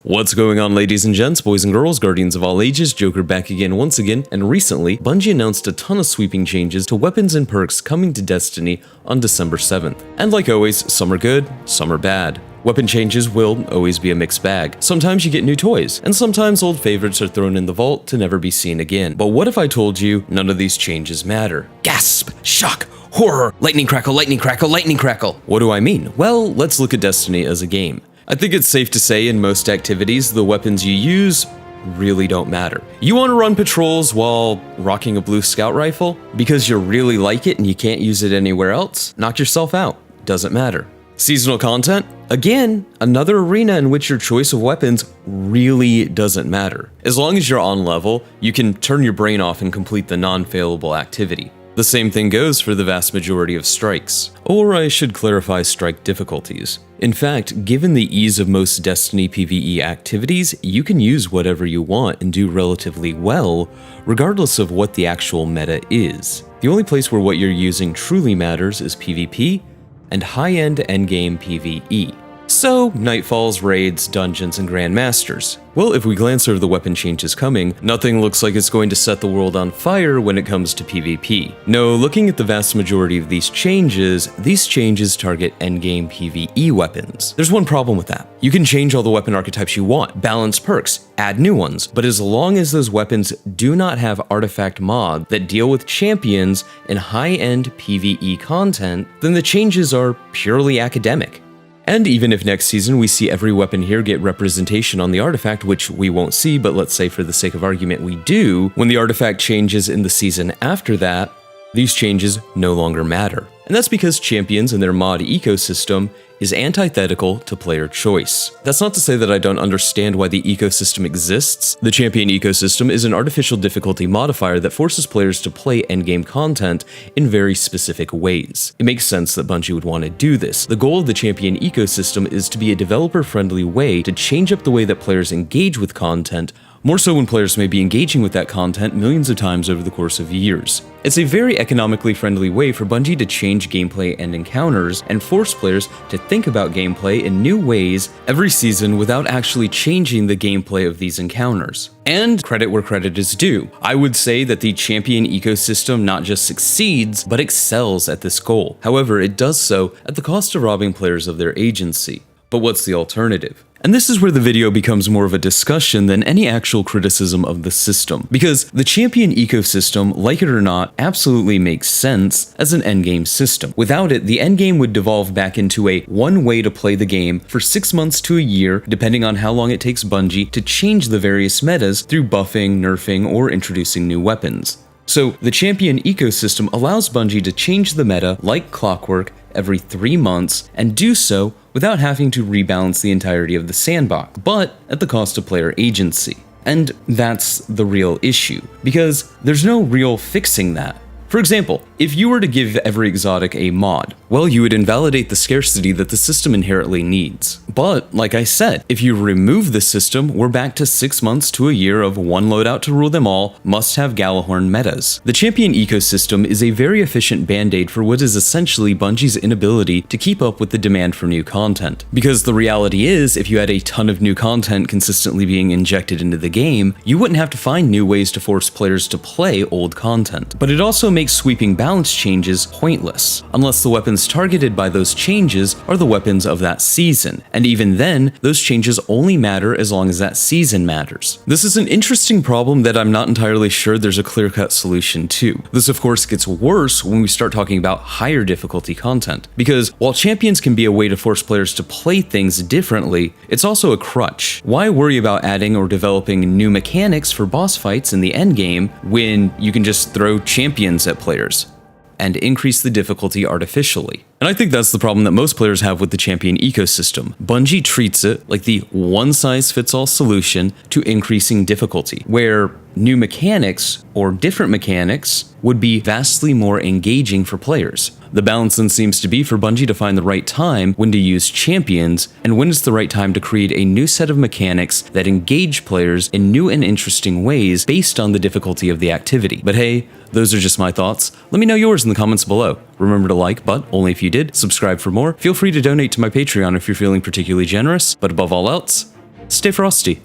What's going on, ladies and gents, boys and girls, guardians of all ages, Joker back again once again, and recently, Bungie announced a ton of sweeping changes to weapons and perks coming to Destiny on December 7th. And like always, some are good, some are bad. Weapon changes will always be a mixed bag. Sometimes you get new toys, and sometimes old favorites are thrown in the vault to never be seen again. But what if I told you none of these changes matter? Gasp! Shock! Horror! Lightning crackle, lightning crackle, lightning crackle! What do I mean? Well, let's look at Destiny as a game. I think it's safe to say in most activities, the weapons you use really don't matter. You want to run patrols while rocking a blue scout rifle? Because you really like it and you can't use it anywhere else? Knock yourself out. Doesn't matter. Seasonal content? Again, another arena in which your choice of weapons really doesn't matter. As long as you're on level, you can turn your brain off and complete the non-failable activity. The same thing goes for the vast majority of strikes. Or I should clarify strike difficulties. In fact, given the ease of most Destiny PvE activities, you can use whatever you want and do relatively well, regardless of what the actual meta is. The only place where what you're using truly matters is PvP and high-end endgame PvE. So, Nightfalls, Raids, Dungeons, and Grandmasters. Well, if we glance over the weapon changes coming, nothing looks like it's going to set the world on fire when it comes to PvP. No, looking at the vast majority of these changes target endgame PvE weapons. There's one problem with that. You can change all the weapon archetypes you want, balance perks, add new ones, but as long as those weapons do not have artifact mods that deal with champions and high-end PvE content, then the changes are purely academic. And even if next season we see every weapon here get representation on the artifact, which we won't see, but let's say for the sake of argument we do, when the artifact changes in the season after that, these changes no longer matter. And that's because champions and their mod ecosystem is antithetical to player choice. That's not to say that I don't understand why the ecosystem exists. The champion ecosystem is an artificial difficulty modifier that forces players to play endgame content in very specific ways. It makes sense that Bungie would want to do this. The goal of the champion ecosystem is to be a developer-friendly way to change up the way that players engage with content, more so when players may be engaging with that content millions of times over the course of years. It's a very economically friendly way for Bungie to change gameplay and encounters and force players to think about gameplay in new ways every season without actually changing the gameplay of these encounters. And credit where credit is due. I would say that the champion ecosystem not just succeeds, but excels at this goal. However, it does so at the cost of robbing players of their agency. But what's the alternative? And this is where the video becomes more of a discussion than any actual criticism of the system. Because the champion ecosystem, like it or not, absolutely makes sense as an endgame system. Without it, the endgame would devolve back into a one way to play the game for 6 months to a year, depending on how long it takes Bungie to change the various metas through buffing, nerfing, or introducing new weapons. So the champion ecosystem allows Bungie to change the meta like clockwork every 3 months and do so without having to rebalance the entirety of the sandbox, but at the cost of player agency. And that's the real issue, because there's no real fixing that. For example, if you were to give every exotic a mod, well, you would invalidate the scarcity that the system inherently needs. But, like I said, if you remove the system, we're back to 6 months to a year of one loadout to rule them all, must-have Galahorn metas. The champion ecosystem is a very efficient band-aid for what is essentially Bungie's inability to keep up with the demand for new content. Because the reality is, if you had a ton of new content consistently being injected into the game, you wouldn't have to find new ways to force players to play old content. But it also makes sweeping balance changes pointless, unless the weapons targeted by those changes are the weapons of that season, and even then, those changes only matter as long as that season matters. This is an interesting problem that I'm not entirely sure there's a clear-cut solution to. This of course gets worse when we start talking about higher difficulty content, because while champions can be a way to force players to play things differently, it's also a crutch. Why worry about adding or developing new mechanics for boss fights in the endgame when you can just throw champions at players and increase the difficulty artificially? And I think that's the problem that most players have with the champion ecosystem. Bungie treats it like the one-size-fits-all solution to increasing difficulty, where new mechanics or different mechanics would be vastly more engaging for players. The balance then seems to be for Bungie to find the right time when to use champions and when it's the right time to create a new set of mechanics that engage players in new and interesting ways based on the difficulty of the activity. But hey, those are just my thoughts. Let me know yours in the comments below. Remember to like, but only if you did. Subscribe for more. Feel free to donate to my Patreon if you're feeling particularly generous. But above all else, Stay frosty.